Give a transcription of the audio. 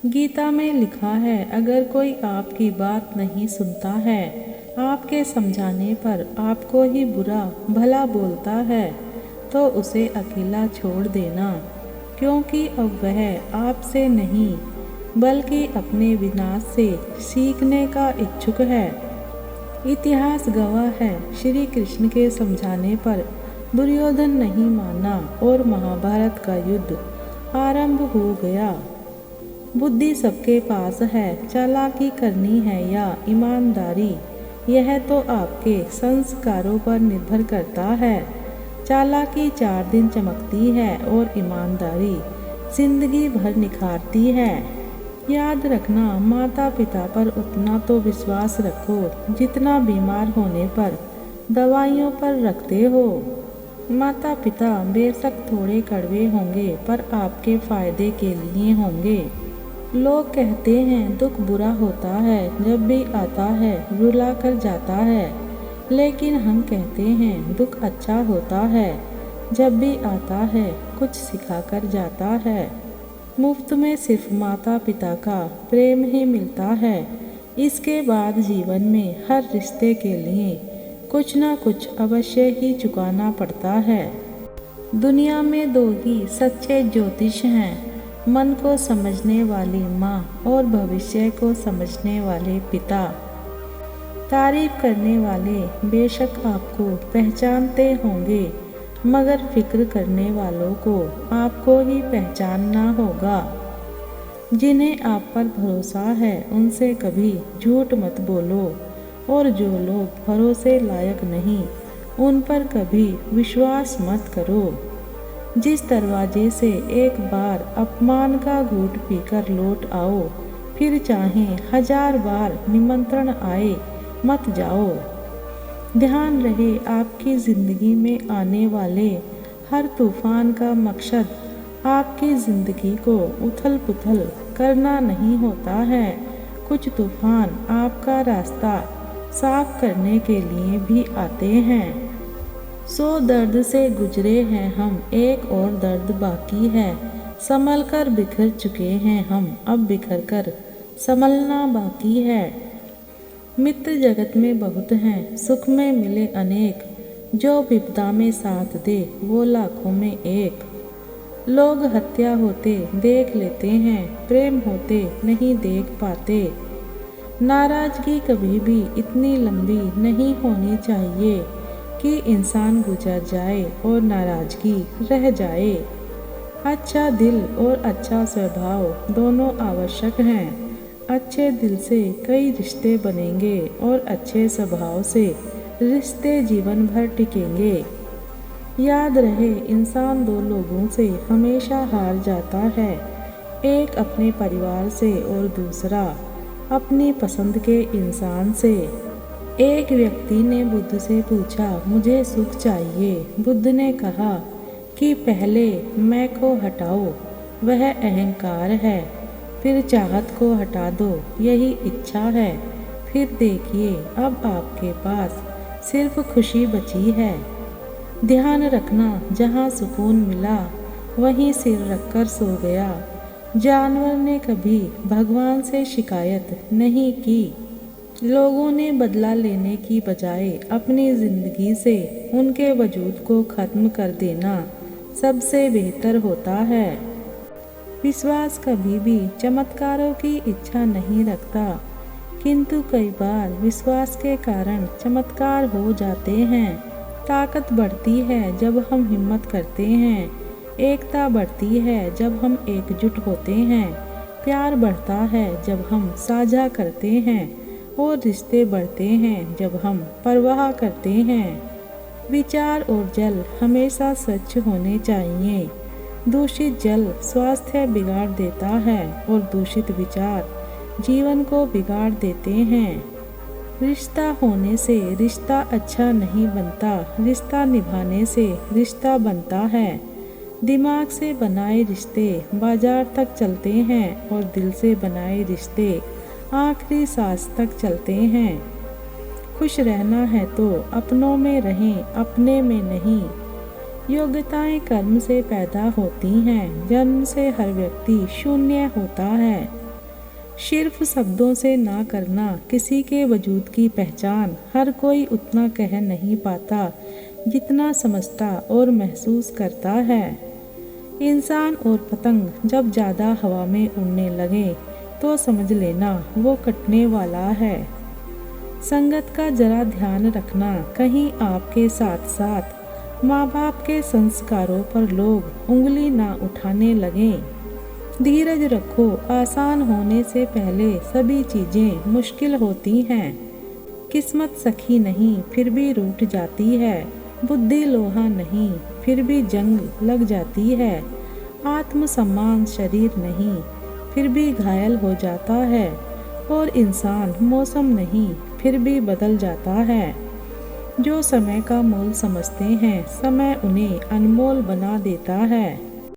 गीता में लिखा है, अगर कोई आपकी बात नहीं सुनता है, आपके समझाने पर आपको ही बुरा भला बोलता है, तो उसे अकेला छोड़ देना, क्योंकि अब वह आपसे नहीं बल्कि अपने विनाश से सीखने का इच्छुक है। इतिहास गवाह है, श्री कृष्ण के समझाने पर दुर्योधन नहीं माना और महाभारत का युद्ध आरंभ हो गया। बुद्धि सबके पास है, चालाकी करनी है या ईमानदारी, यह तो आपके संस्कारों पर निर्भर करता है। चालाकी 4 दिन चमकती है और ईमानदारी जिंदगी भर निखारती है। याद रखना, माता पिता पर उतना तो विश्वास रखो जितना बीमार होने पर दवाइयों पर रखते हो। माता पिता बेशक थोड़े कड़वे होंगे पर आपके फायदे के लिए होंगे। लोग कहते हैं दुख बुरा होता है, जब भी आता है रुला कर जाता है, लेकिन हम कहते हैं दुख अच्छा होता है, जब भी आता है कुछ सिखा कर जाता है। मुफ्त में सिर्फ माता पिता का प्रेम ही मिलता है। इसके बाद जीवन में हर रिश्ते के लिए कुछ ना कुछ अवश्य ही चुकाना पड़ता है। दुनिया में 2 ही सच्चे ज्योतिष हैं, मन को समझने वाली माँ और भविष्य को समझने वाले पिता। तारीफ करने वाले बेशक आपको पहचानते होंगे, मगर फिक्र करने वालों को आपको ही पहचानना होगा। जिन्हें आप पर भरोसा है उनसे कभी झूठ मत बोलो, और जो लोग भरोसे लायक नहीं उन पर कभी विश्वास मत करो। जिस दरवाजे से एक बार अपमान का घूंट पीकर लौट आओ, फिर चाहे 1000 बार निमंत्रण आए मत जाओ। ध्यान रहे, आपकी ज़िंदगी में आने वाले हर तूफान का मकसद आपकी ज़िंदगी को उथल पुथल करना नहीं होता है। कुछ तूफान आपका रास्ता साफ करने के लिए भी आते हैं। 100 दर्द से गुजरे हैं हम, एक और दर्द बाकी है। संभल कर बिखर चुके हैं हम, अब बिखर कर संभलना बाकी है। मित्र जगत में बहुत हैं, सुख में मिले अनेक, जो विपदा में साथ दे वो लाखों में एक। लोग हत्या होते देख लेते हैं, प्रेम होते नहीं देख पाते। नाराज़गी कभी भी इतनी लंबी नहीं होनी चाहिए कि इंसान गुजर जाए और नाराज़गी रह जाए। अच्छा दिल और अच्छा स्वभाव दोनों आवश्यक हैं। अच्छे दिल से कई रिश्ते बनेंगे और अच्छे स्वभाव से रिश्ते जीवन भर टिकेंगे। याद रहे, इंसान 2 लोगों से हमेशा हार जाता है, एक अपने परिवार से और दूसरा अपनी पसंद के इंसान से। एक व्यक्ति ने बुद्ध से पूछा, मुझे सुख चाहिए। बुद्ध ने कहा कि पहले मैं को हटाओ, वह अहंकार है, फिर चाहत को हटा दो, यही इच्छा है, फिर देखिए अब आपके पास सिर्फ खुशी बची है। ध्यान रखना, जहाँ सुकून मिला वहीं सिर रखकर सो गया। जानवर ने कभी भगवान से शिकायत नहीं की। लोगों ने बदला लेने की बजाय अपनी ज़िंदगी से उनके वजूद को ख़त्म कर देना सबसे बेहतर होता है। विश्वास कभी भी चमत्कारों की इच्छा नहीं रखता, किंतु कई बार विश्वास के कारण चमत्कार हो जाते हैं। ताकत बढ़ती है जब हम हिम्मत करते हैं, एकता बढ़ती है जब हम एकजुट होते हैं, प्यार बढ़ता है जब हम साझा करते हैं, और रिश्ते बढ़ते हैं जब हम परवाह करते हैं। विचार और जल हमेशा स्वच्छ होने चाहिए। दूषित जल स्वास्थ्य बिगाड़ देता है और दूषित विचार जीवन को बिगाड़ देते हैं। रिश्ता होने से रिश्ता अच्छा नहीं बनता, रिश्ता निभाने से रिश्ता बनता है। दिमाग से बनाए रिश्ते बाजार तक चलते हैं और दिल से बनाए रिश्ते आखिरी सांस तक चलते हैं। खुश रहना है तो अपनों में रहें, अपने में नहीं। योग्यताएं कर्म से पैदा होती हैं, जन्म से हर व्यक्ति शून्य होता है। सिर्फ शब्दों से ना करना किसी के वजूद की पहचान हर कोई उतना कह नहीं पाता जितना समझता और महसूस करता है। इंसान और पतंग जब ज़्यादा हवा में उड़ने लगे तो समझ लेना वो कटने वाला है। संगत का जरा ध्यान रखना, कहीं आपके साथ साथ माँ बाप के संस्कारों पर लोग उंगली ना उठाने लगें। धीरज रखो, आसान होने से पहले सभी चीज़ें मुश्किल होती हैं। किस्मत सखी नहीं फिर भी रूठ जाती है, बुद्धि लोहा नहीं फिर भी जंग लग जाती है, आत्मसम्मान शरीर नहीं फिर भी घायल हो जाता है, और इंसान मौसम नहीं फिर भी बदल जाता है। जो समय का मोल समझते हैं समय उन्हें अनमोल बना देता है।